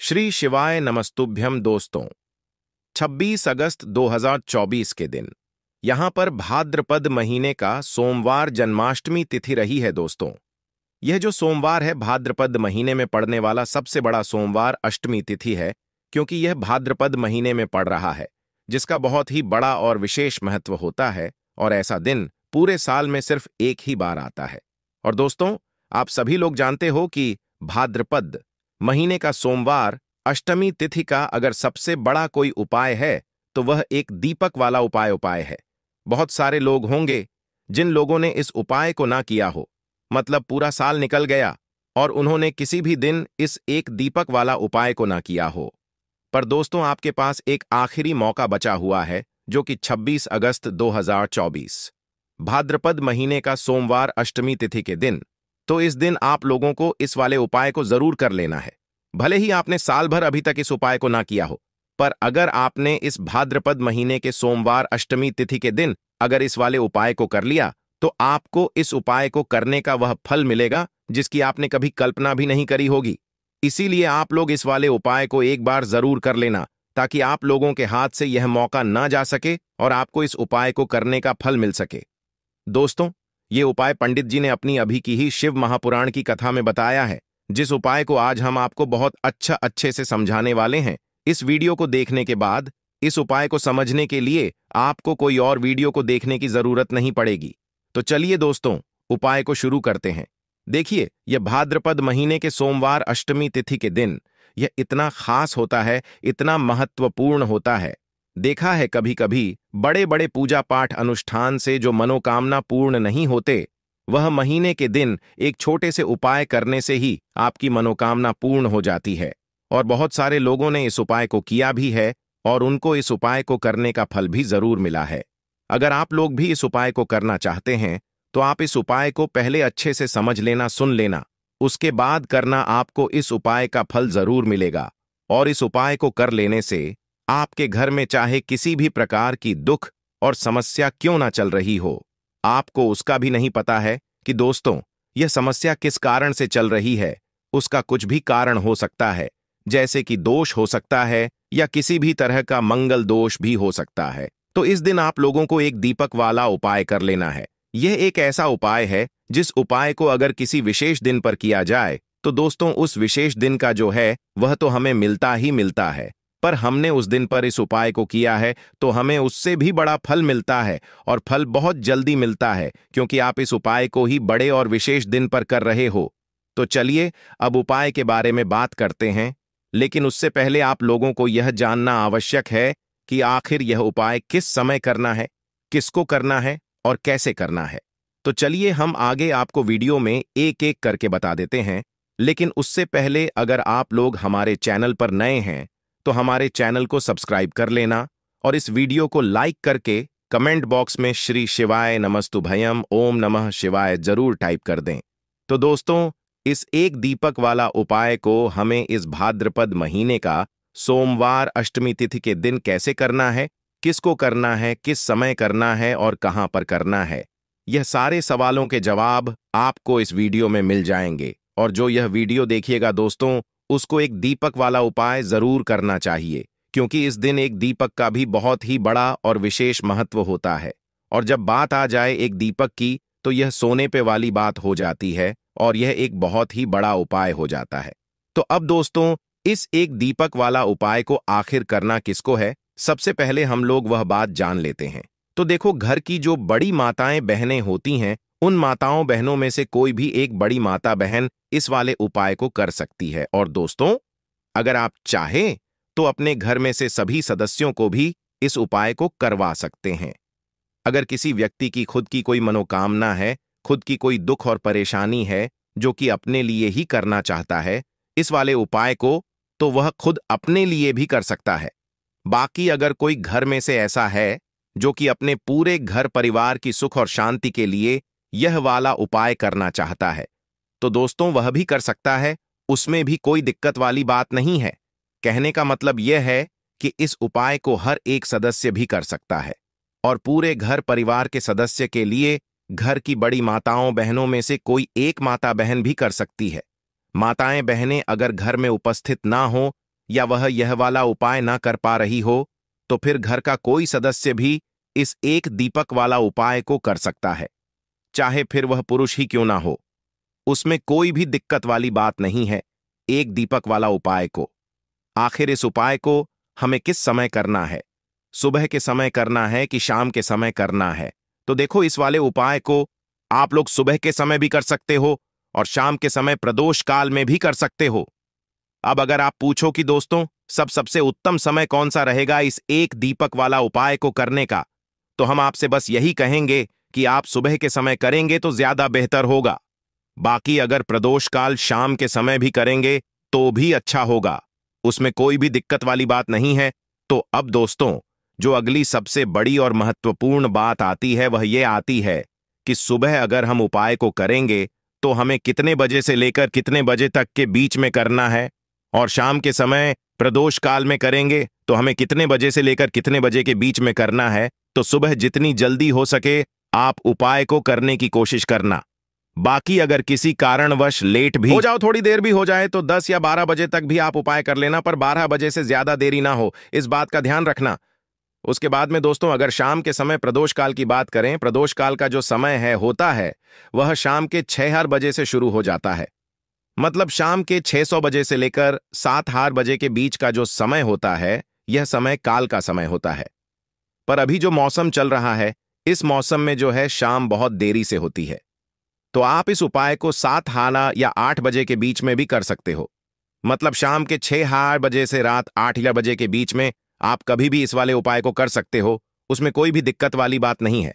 श्री शिवाय नमस्तुभ्यम दोस्तों। 26 अगस्त 2024 के दिन यहां पर भाद्रपद महीने का सोमवार जन्माष्टमी तिथि रही है। दोस्तों, यह जो सोमवार है भाद्रपद महीने में पड़ने वाला सबसे बड़ा सोमवार अष्टमी तिथि है, क्योंकि यह भाद्रपद महीने में पड़ रहा है, जिसका बहुत ही बड़ा और विशेष महत्व होता है। और ऐसा दिन पूरे साल में सिर्फ एक ही बार आता है। और दोस्तों, आप सभी लोग जानते हो कि भाद्रपद महीने का सोमवार अष्टमी तिथि का अगर सबसे बड़ा कोई उपाय है तो वह एक दीपक वाला उपाय है। बहुत सारे लोग होंगे जिन लोगों ने इस उपाय को ना किया हो, मतलब पूरा साल निकल गया और उन्होंने किसी भी दिन इस एक दीपक वाला उपाय को ना किया हो। पर दोस्तों, आपके पास एक आखिरी मौका बचा हुआ है, जो कि 26 अगस्त 2024 भाद्रपद महीने का सोमवार अष्टमी तिथि के दिन। तो इस दिन आप लोगों को इस वाले उपाय को जरूर कर लेना है। भले ही आपने साल भर अभी तक इस उपाय को ना किया हो, पर अगर आपने इस भाद्रपद महीने के सोमवार अष्टमी तिथि के दिन अगर इस वाले उपाय को कर लिया, तो आपको इस उपाय को करने का वह फल मिलेगा जिसकी आपने कभी कल्पना भी नहीं करी होगी। इसीलिए आप लोग इस वाले उपाय को एक बार जरूर कर लेना, ताकि आप लोगों के हाथ से यह मौका ना जा सके और आपको इस उपाय को करने का फल मिल सके। दोस्तों, ये उपाय पंडित जी ने अपनी अभी की ही शिव महापुराण की कथा में बताया है, जिस उपाय को आज हम आपको बहुत अच्छे से समझाने वाले हैं। इस वीडियो को देखने के बाद इस उपाय को समझने के लिए आपको कोई और वीडियो को देखने की जरूरत नहीं पड़ेगी। तो चलिए दोस्तों, उपाय को शुरू करते हैं। देखिए, यह भाद्रपद महीने के सोमवार अष्टमी तिथि के दिन यह इतना खास होता है, इतना महत्वपूर्ण होता है। देखा है कभी कभी बड़े बड़े पूजा पाठ अनुष्ठान से जो मनोकामना पूर्ण नहीं होते, वह महीने के दिन एक छोटे से उपाय करने से ही आपकी मनोकामना पूर्ण हो जाती है। और बहुत सारे लोगों ने इस उपाय को किया भी है और उनको इस उपाय को करने का फल भी जरूर मिला है। अगर आप लोग भी इस उपाय को करना चाहते हैं तो आप इस उपाय को पहले अच्छे से समझ लेना, सुन लेना, उसके बाद करना। आपको इस उपाय का फल जरूर मिलेगा। और इस उपाय को कर लेने से आपके घर में चाहे किसी भी प्रकार की दुख और समस्या क्यों ना चल रही हो, आपको उसका भी नहीं पता है कि दोस्तों यह समस्या किस कारण से चल रही है। उसका कुछ भी कारण हो सकता है, जैसे कि दोष हो सकता है या किसी भी तरह का मंगल दोष भी हो सकता है। तो इस दिन आप लोगों को एक दीपक वाला उपाय कर लेना है। यह एक ऐसा उपाय है जिस उपाय को अगर किसी विशेष दिन पर किया जाए तो दोस्तों उस विशेष दिन का जो है वह तो हमें मिलता ही मिलता है, पर हमने उस दिन पर इस उपाय को किया है तो हमें उससे भी बड़ा फल मिलता है। और फल बहुत जल्दी मिलता है, क्योंकि आप इस उपाय को ही बड़े और विशेष दिन पर कर रहे हो। तो चलिए अब उपाय के बारे में बात करते हैं, लेकिन उससे पहले आप लोगों को यह जानना आवश्यक है कि आखिर यह उपाय किस समय करना है, किसको करना है और कैसे करना है। तो चलिए हम आगे आपको वीडियो में एक एक करके बता देते हैं। लेकिन उससे पहले अगर आप लोग हमारे चैनल पर नए हैं तो हमारे चैनल को सब्सक्राइब कर लेना और इस वीडियो को लाइक करके कमेंट बॉक्स में श्री शिवाय नमस्तुभयम ओम नमः शिवाय जरूर टाइप कर दें। तो दोस्तों, इस एक दीपक वाला उपाय को हमें इस भाद्रपद महीने का सोमवार अष्टमी तिथि के दिन कैसे करना है, किसको करना है, किस समय करना है और कहां पर करना है, यह सारे सवालों के जवाब आपको इस वीडियो में मिल जाएंगे। और जो यह वीडियो देखिएगा दोस्तों, उसको एक दीपक वाला उपाय जरूर करना चाहिए, क्योंकि इस दिन एक दीपक का भी बहुत ही बड़ा और विशेष महत्व होता है। और जब बात आ जाए एक दीपक की, तो यह सोने पे वाली बात हो जाती है और यह एक बहुत ही बड़ा उपाय हो जाता है। तो अब दोस्तों, इस एक दीपक वाला उपाय को आखिर करना किसको है, सबसे पहले हम लोग वह बात जान लेते हैं। तो देखो, घर की जो बड़ी माताएं बहनें होती हैं, उन माताओं बहनों में से कोई भी एक बड़ी माता बहन इस वाले उपाय को कर सकती है। और दोस्तों, अगर आप चाहें तो अपने घर में से सभी सदस्यों को भी इस उपाय को करवा सकते हैं। अगर किसी व्यक्ति की खुद की कोई मनोकामना है, खुद की कोई दुख और परेशानी है जो कि अपने लिए ही करना चाहता है इस वाले उपाय को, तो वह खुद अपने लिए भी कर सकता है। बाकी अगर कोई घर में से ऐसा है जो कि अपने पूरे घर परिवार की सुख और शांति के लिए यह वाला उपाय करना चाहता है, तो दोस्तों वह भी कर सकता है। उसमें भी कोई दिक्कत वाली बात नहीं है। कहने का मतलब यह है कि इस उपाय को हर एक सदस्य भी कर सकता है और पूरे घर परिवार के सदस्य के लिए घर की बड़ी माताओं बहनों में से कोई एक माता बहन भी कर सकती है। माताएं बहनें अगर घर में उपस्थित ना हो या वह यह वाला उपाय ना कर पा रही हो, तो फिर घर का कोई सदस्य भी इस एक दीपक वाला उपाय को कर सकता है, चाहे फिर वह पुरुष ही क्यों ना हो। उसमें कोई भी दिक्कत वाली बात नहीं है एक दीपक वाला उपाय को। आखिर इस उपाय को हमें किस समय करना है? सुबह के समय करना है कि शाम के समय करना है? तो देखो, इस वाले उपाय को आप लोग सुबह के समय भी कर सकते हो और शाम के समय प्रदोष काल में भी कर सकते हो। अब अगर आप पूछो कि दोस्तों सबसे उत्तम समय कौन सा रहेगा इस एक दीपक वाला उपाय को करने का, तो हम आपसे बस यही कहेंगे कि आप सुबह के समय करेंगे तो ज्यादा बेहतर होगा। बाकी अगर प्रदोष काल शाम के समय भी करेंगे तो भी अच्छा होगा, उसमें कोई भी दिक्कत वाली बात नहीं है। तो अब दोस्तों, जो अगली सबसे बड़ी और महत्वपूर्ण बात आती है वह ये आती है कि सुबह अगर हम उपाय को करेंगे तो हमें कितने बजे से लेकर कितने बजे तक के बीच में करना है, और शाम के समय प्रदोष काल में करेंगे तो हमें कितने बजे से लेकर कितने बजे के बीच में करना है। तो सुबह जितनी जल्दी हो सके आप उपाय को करने की कोशिश करना। बाकी अगर किसी कारणवश लेट भी हो जाओ, थोड़ी देर भी हो जाए, तो 10 या 12 बजे तक भी आप उपाय कर लेना, पर 12 बजे से ज्यादा देरी ना हो, इस बात का ध्यान रखना। उसके बाद में दोस्तों, अगर शाम के समय प्रदोष काल की बात करें, प्रदोष काल का जो समय है होता है वह शाम के 6 बजे से शुरू हो जाता है। मतलब शाम के 600 बजे से लेकर 7 बजे के बीच का जो समय होता है यह समय काल का समय होता है। पर अभी जो मौसम चल रहा है, इस मौसम में जो है शाम बहुत देरी से होती है। तो आप इस उपाय को 7 या 8 बजे के बीच में भी कर सकते हो। मतलब शाम के 6 बजे से रात 8 बजे के बीच में आप कभी भी इस वाले उपाय को कर सकते हो, उसमें कोई भी दिक्कत वाली बात नहीं है।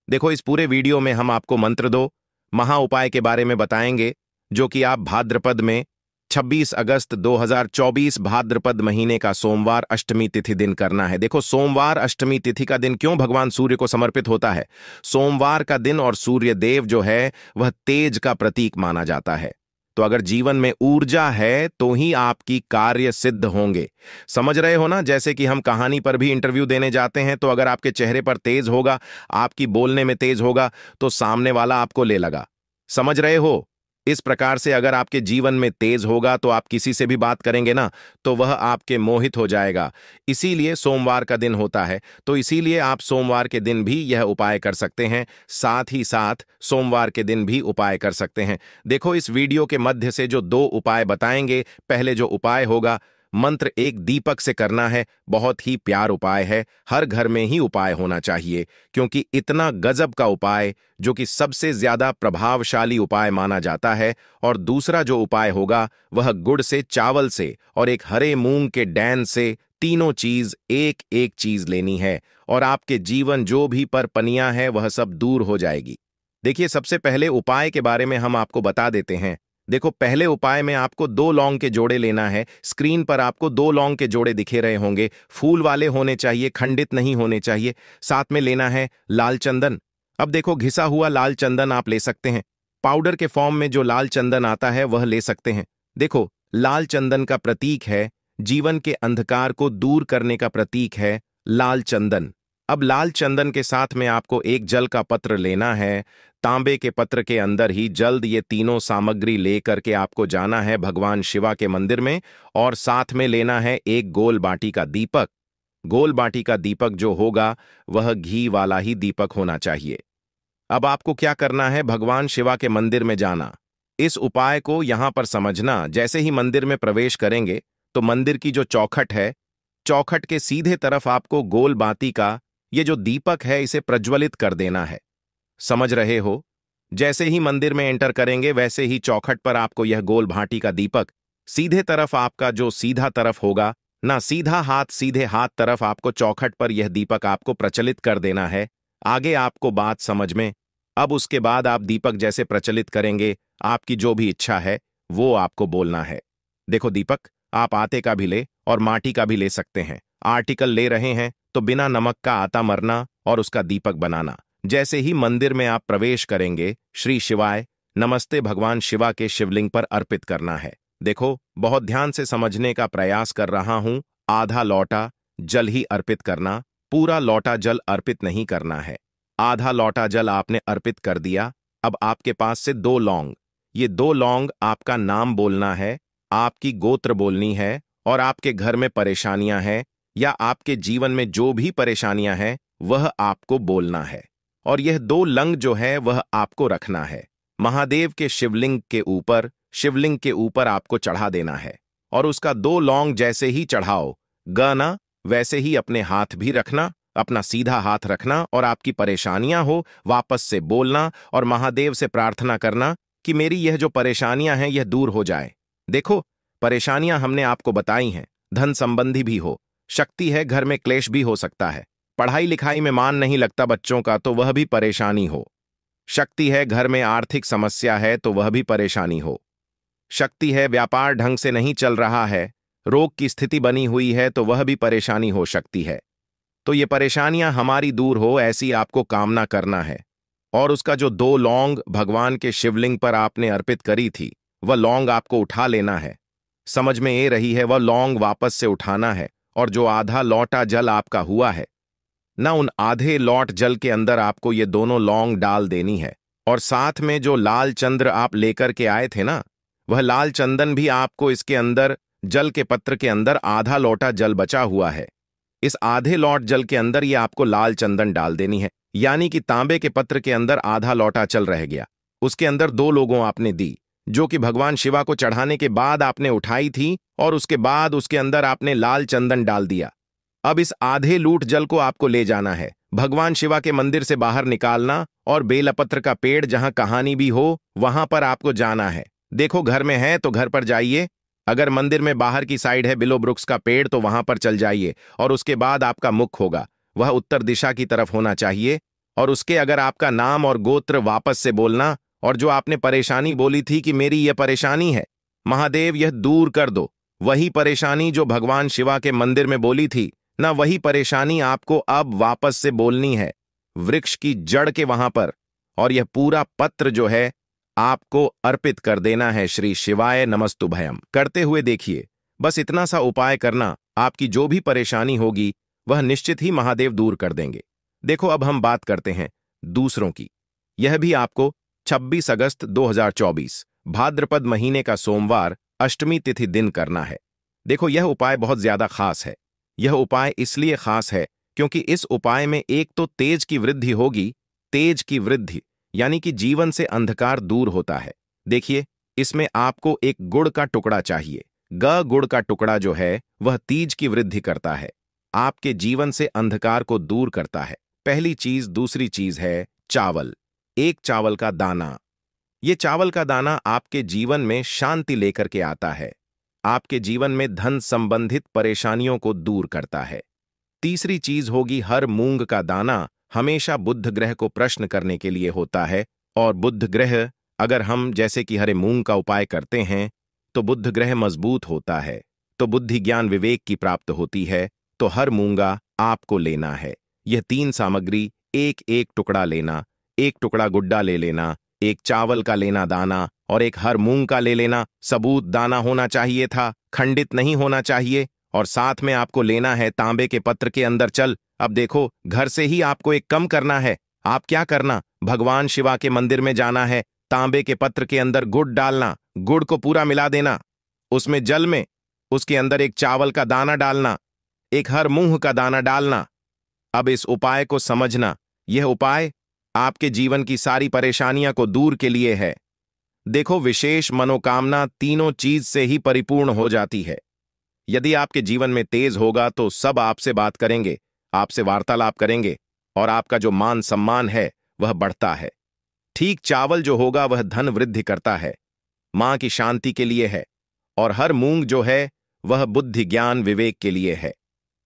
देखो, इस पूरे वीडियो में हम आपको मंत्र दो महा उपाय के बारे में बताएंगे, जो कि आप भाद्रपद में 26 अगस्त 2024 भाद्रपद महीने का सोमवार अष्टमी तिथि दिन करना है। देखो, सोमवार अष्टमी तिथि का दिन क्यों भगवान सूर्य को समर्पित होता है? सोमवार का दिन और सूर्य देव जो है वह तेज का प्रतीक माना जाता है। तो अगर जीवन में ऊर्जा है तो ही आपकी कार्य सिद्ध होंगे। समझ रहे हो ना? जैसे कि हम कहानी पर भी इंटरव्यू देने जाते हैं, तो अगर आपके चेहरे पर तेज होगा, आपकी बोलने में तेज होगा, तो सामने वाला आपको ले लगा। समझ रहे हो? इस प्रकार से अगर आपके जीवन में तेज होगा तो आप किसी से भी बात करेंगे ना, तो वह आपके मोहित हो जाएगा। इसीलिए सोमवार का दिन होता है, तो इसीलिए आप सोमवार के दिन भी यह उपाय कर सकते हैं, साथ ही साथ सोमवार के दिन भी उपाय कर सकते हैं। देखो, इस वीडियो के मध्य से जो 2 उपाय बताएंगे, पहले जो उपाय होगा मंत्र एक दीपक से करना है। बहुत ही प्यार उपाय है, हर घर में ही उपाय होना चाहिए, क्योंकि इतना गजब का उपाय, जो कि सबसे ज्यादा प्रभावशाली उपाय माना जाता है। और दूसरा जो उपाय होगा वह गुड़ से, चावल से और एक हरे मूंग के डैन से, तीनों चीज एक एक चीज लेनी है और आपके जीवन जो भी परपनियां है वह सब दूर हो जाएगी। देखिए, सबसे पहले उपाय के बारे में हम आपको बता देते हैं। देखो, पहले उपाय में आपको 2 लौंग के जोड़े लेना है। स्क्रीन पर आपको 2 लौंग के जोड़े दिखे रहे होंगे, फूल वाले होने चाहिए, खंडित नहीं होने चाहिए। साथ में लेना है लाल चंदन। अब देखो, घिसा हुआ लाल चंदन आप ले सकते हैं, पाउडर के फॉर्म में जो लाल चंदन आता है वह ले सकते हैं। देखो, लाल चंदन का प्रतीक है, जीवन के अंधकार को दूर करने का प्रतीक है लाल चंदन। अब लाल चंदन के साथ में आपको एक जल का पत्र लेना है। तांबे के पत्र के अंदर ही जल्द ये तीनों सामग्री लेकर के आपको जाना है भगवान शिवा के मंदिर में, और साथ में लेना है एक गोल बाटी का दीपक। गोल बाटी का दीपक जो होगा वह घी वाला ही दीपक होना चाहिए। अब आपको क्या करना है? भगवान शिवा के मंदिर में जाना। इस उपाय को यहां पर समझना, जैसे ही मंदिर में प्रवेश करेंगे तो मंदिर की जो चौखट है, चौखट के सीधे तरफ आपको गोल बाती का ये जो दीपक है इसे प्रज्वलित कर देना है। समझ रहे हो? जैसे ही मंदिर में एंटर करेंगे वैसे ही चौखट पर आपको यह गोल भाटी का दीपक, सीधे तरफ आपका जो सीधा तरफ होगा ना, सीधा हाथ सीधे हाथ तरफ आपको चौखट पर यह दीपक आपको प्रचलित कर देना है। आगे आपको बात समझ में? अब उसके बाद आप दीपक जैसे प्रचलित करेंगे, आपकी जो भी इच्छा है वो आपको बोलना है। देखो, दीपक आप आटे का भी ले और माटी का भी ले सकते हैं। आर्टिकल ले रहे हैं तो बिना नमक का आटा मरना और उसका दीपक बनाना। जैसे ही मंदिर में आप प्रवेश करेंगे, श्री शिवाय नमस्ते भगवान शिवा के शिवलिंग पर अर्पित करना है। देखो, बहुत ध्यान से समझने का प्रयास कर रहा हूं। आधा लौटा जल ही अर्पित करना, पूरा लौटा जल अर्पित नहीं करना है। आधा लौटा जल आपने अर्पित कर दिया। अब आपके पास से 2 लौंग, ये 2 लौंग आपका नाम बोलना है, आपकी गोत्र बोलनी है और आपके घर में परेशानियां हैं या आपके जीवन में जो भी परेशानियां हैं वह आपको बोलना है। और यह 2 लंग जो है वह आपको रखना है। महादेव के शिवलिंग के ऊपर आपको चढ़ा देना है और उसका 2 लौंग जैसे ही चढ़ाओ गाना वैसे ही अपने हाथ भी रखना, अपना सीधा हाथ रखना और आपकी परेशानियां हो वापस से बोलना और महादेव से प्रार्थना करना कि मेरी यह जो परेशानियां हैं यह दूर हो जाए। देखो, परेशानियां हमने आपको बताई हैं, धन संबंधी भी हो, शक्ति है घर में क्लेश भी हो सकता है, पढ़ाई लिखाई में मान नहीं लगता बच्चों का तो वह भी परेशानी हो, शक्ति है घर में आर्थिक समस्या है तो वह भी परेशानी हो, शक्ति है व्यापार ढंग से नहीं चल रहा है, रोग की स्थिति बनी हुई है तो वह भी परेशानी हो सकती है। तो ये परेशानियां हमारी दूर हो ऐसी आपको कामना करना है। और उसका जो 2 लौंग भगवान के शिवलिंग पर आपने अर्पित करी थी वह लौंग आपको उठा लेना है। समझ में ये रही है, वह लौंग वापस से उठाना है और जो आधा लौटा जल आपका हुआ है ना, उन आधे लौट जल के अंदर आपको ये दोनों लौंग डाल देनी है। और साथ में जो लाल चंद्र आप लेकर के आए थे ना, वह लाल चंदन भी आपको इसके अंदर जल के पत्र के अंदर आधा लोटा जल बचा हुआ है, इस आधे लौट जल के अंदर ये आपको लाल चंदन डाल देनी है। यानी कि तांबे के पत्र के अंदर आधा लौटा चल रह गया, उसके अंदर 2 लोगों आपने दी जो कि भगवान शिवा को चढ़ाने के बाद आपने उठाई थी और उसके बाद उसके अंदर आपने लाल चंदन डाल दिया। अब इस आधे लूट जल को आपको ले जाना है, भगवान शिवा के मंदिर से बाहर निकालना और बेलपत्र का पेड़ जहां कहानी भी हो वहां पर आपको जाना है। देखो, घर में है तो घर पर जाइए, अगर मंदिर में बाहर की साइड है बिलो वृक्ष का पेड़ तो वहां पर चल जाइए और उसके बाद आपका मुख होगा वह उत्तर दिशा की तरफ होना चाहिए। और उसके अगर आपका नाम और गोत्र वापस से बोलना और जो आपने परेशानी बोली थी कि मेरी यह परेशानी है महादेव यह दूर कर दो, वही परेशानी जो भगवान शिवा के मंदिर में बोली थी ना, वही परेशानी आपको अब वापस से बोलनी है वृक्ष की जड़ के वहां पर। और यह पूरा पत्र जो है आपको अर्पित कर देना है श्री शिवाय नमस्तुभयम करते हुए। देखिए, बस इतना सा उपाय करना, आपकी जो भी परेशानी होगी वह निश्चित ही महादेव दूर कर देंगे। देखो, अब हम बात करते हैं दूसरों की। यह भी आपको 26 अगस्त 2024 भाद्रपद महीने का सोमवार अष्टमी तिथि दिन करना है। देखो, यह उपाय बहुत ज्यादा खास है। यह उपाय इसलिए खास है क्योंकि इस उपाय में एक तो तेज की वृद्धि होगी, तेज की वृद्धि यानी कि जीवन से अंधकार दूर होता है। देखिए, इसमें आपको एक गुड़ का टुकड़ा चाहिए। गुड़ का टुकड़ा जो है वह तीज की वृद्धि करता है, आपके जीवन से अंधकार को दूर करता है। पहली चीज। दूसरी चीज है चावल, एक चावल का दाना। ये चावल का दाना आपके जीवन में शांति लेकर के आता है, आपके जीवन में धन संबंधित परेशानियों को दूर करता है। तीसरी चीज होगी हर मूंग का दाना, हमेशा बुध ग्रह को प्रश्न करने के लिए होता है। और बुध ग्रह अगर हम जैसे कि हरे मूंग का उपाय करते हैं तो बुध ग्रह मजबूत होता है, तो बुद्धि ज्ञान विवेक की प्राप्त होती है। तो हर मूंगा आपको लेना है। यह 3 सामग्री, एक एक टुकड़ा लेना, एक टुकड़ा गुड्डा ले लेना, एक चावल का लेना दाना और एक हर मूंग का ले लेना। सबूत दाना होना चाहिए था, खंडित नहीं होना चाहिए। और साथ में आपको लेना है तांबे के पत्र के अंदर चल। अब देखो, घर से ही आपको एक कम करना है। आप क्या करना, भगवान शिवा के मंदिर में जाना है, तांबे के पत्र के अंदर गुड़ डालना, गुड़ को पूरा मिला देना, उसमें जल में उसके अंदर एक चावल का दाना डालना, एक हर मूंग का दाना डालना। अब इस उपाय को समझना, यह उपाय आपके जीवन की सारी परेशानियां को दूर के लिए है। देखो, विशेष मनोकामना तीनों चीज से ही परिपूर्ण हो जाती है। यदि आपके जीवन में तेज होगा तो सब आपसे बात करेंगे, आपसे वार्तालाप करेंगे और आपका जो मान सम्मान है वह बढ़ता है। ठीक चावल जो होगा वह धन वृद्धि करता है, मां की शांति के लिए है। और हर मूंग जो है वह बुद्धि ज्ञान विवेक के लिए है।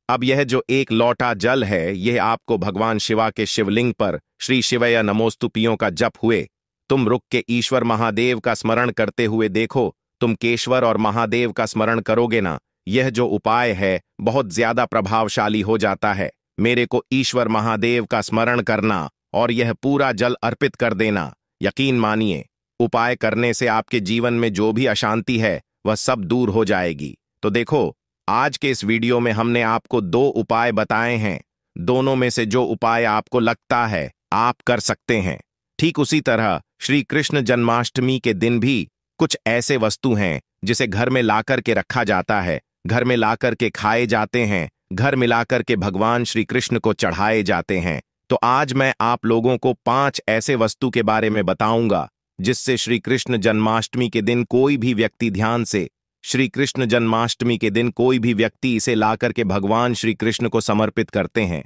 अब यह जो एक लौटा जल है यह आपको भगवान शिवा के शिवलिंग पर श्री शिवय नमोस्तुपियों का जप हुए तुम रुक के ईश्वर महादेव का स्मरण करते हुए देखो, तुम केशवर और महादेव का स्मरण करोगे ना, यह जो उपाय है बहुत ज्यादा प्रभावशाली हो जाता है। मेरे को ईश्वर महादेव का स्मरण करना और यह पूरा जल अर्पित कर देना। यकीन मानिए, उपाय करने से आपके जीवन में जो भी अशांति है वह सब दूर हो जाएगी। तो देखो, आज के इस वीडियो में हमने आपको 2 उपाय बताए हैं। दोनों में से जो उपाय आपको लगता है आप कर सकते हैं, ठीक उसी तरह श्री कृष्ण जन्माष्टमी के दिन भी कुछ ऐसे वस्तु हैं जिसे घर में लाकर के रखा जाता है घर में लाकर के खाए जाते हैं, घर मिलाकर के भगवान श्री कृष्ण को चढ़ाए जाते हैं। तो आज मैं आप लोगों को 5 ऐसे वस्तु के बारे में बताऊंगा जिससे श्री कृष्ण जन्माष्टमी के दिन कोई भी व्यक्ति ध्यान से श्री कृष्ण जन्माष्टमी के दिन कोई भी व्यक्ति इसे लाकर के भगवान श्री कृष्ण को समर्पित करते हैं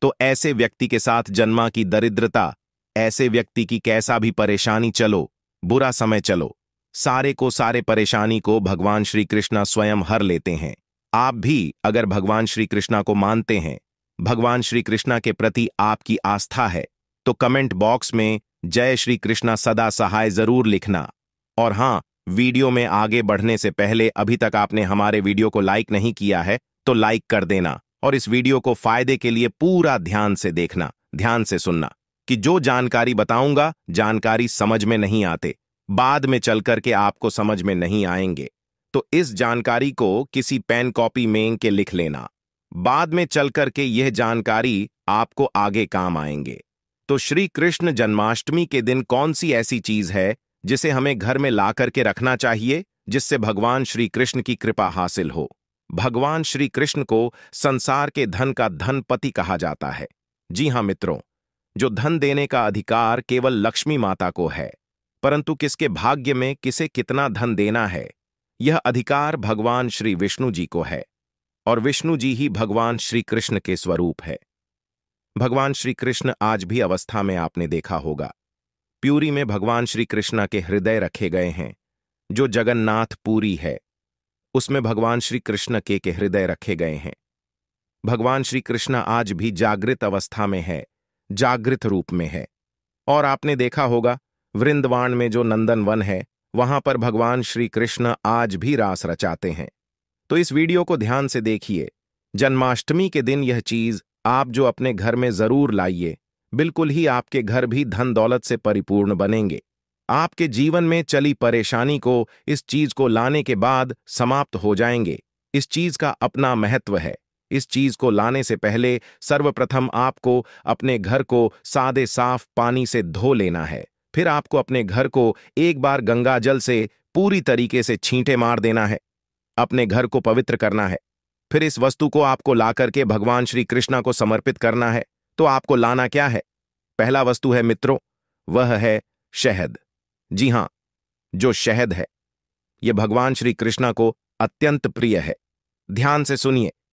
तो ऐसे व्यक्ति के साथ जन्मा की दरिद्रता, ऐसे व्यक्ति की कैसा भी परेशानी चलो, बुरा समय चलो, सारे को सारे परेशानी को भगवान श्री कृष्ण स्वयं हर लेते हैं। आप भी अगर भगवान श्री कृष्ण को मानते हैं, भगवान श्री कृष्ण के प्रति आपकी आस्था है, तो कमेंट बॉक्स में जय श्री कृष्ण सदा सहाय जरूर लिखना। और हाँ, वीडियो में आगे बढ़ने से पहले अभी तक आपने हमारे वीडियो को लाइक नहीं किया है तो लाइक कर देना और इस वीडियो को फायदे के लिए पूरा ध्यान से देखना, ध्यान से सुनना कि जो जानकारी बताऊंगा जानकारी समझ में नहीं आते, बाद में चल करके आपको समझ में नहीं आएंगे, तो इस जानकारी को किसी पेन कॉपी में के लिख लेना, बाद में चल करके यह जानकारी आपको आगे काम आएंगे। तो श्री कृष्ण जन्माष्टमी के दिन कौन सी ऐसी चीज है जिसे हमें घर में ला करके रखना चाहिए जिससे भगवान श्री कृष्ण की कृपा हासिल हो। भगवान श्री कृष्ण को संसार के धन का धनपति कहा जाता है। जी हां मित्रों, जो धन देने का अधिकार केवल लक्ष्मी माता को है, परंतु किसके भाग्य में किसे कितना धन देना है यह अधिकार भगवान श्री विष्णु जी को है और विष्णु जी ही भगवान श्री कृष्ण के स्वरूप है। भगवान श्री कृष्ण आज भी अवस्था में आपने देखा होगा, प्यूरी में भगवान श्री कृष्ण के हृदय रखे गए हैं। जो जगन्नाथ पुरी है उसमें भगवान श्री कृष्ण के हृदय रखे गए हैं। भगवान श्री कृष्ण आज भी जागृत अवस्था में है, जागृत रूप में है। और आपने देखा होगा वृंदावन में जो नंदन वन है वहां पर भगवान श्री कृष्ण आज भी रास रचाते हैं। तो इस वीडियो को ध्यान से देखिए। जन्माष्टमी के दिन यह चीज आप जो अपने घर में जरूर लाइए, बिल्कुल ही आपके घर भी धन दौलत से परिपूर्ण बनेंगे। आपके जीवन में चली परेशानी को इस चीज को लाने के बाद समाप्त हो जाएंगे। इस चीज का अपना महत्व है। इस चीज को लाने से पहले सर्वप्रथम आपको अपने घर को सादे साफ पानी से धो लेना है। फिर आपको अपने घर को एक बार गंगा जल से पूरी तरीके से छींटे मार देना है, अपने घर को पवित्र करना है। फिर इस वस्तु को आपको लाकर के भगवान श्री कृष्ण को समर्पित करना है। तो आपको लाना क्या है? पहला वस्तु है मित्रों, वह है शहद। जी हां, जो शहद है यह भगवान श्री कृष्ण को अत्यंत प्रिय है। ध्यान से सुनिए,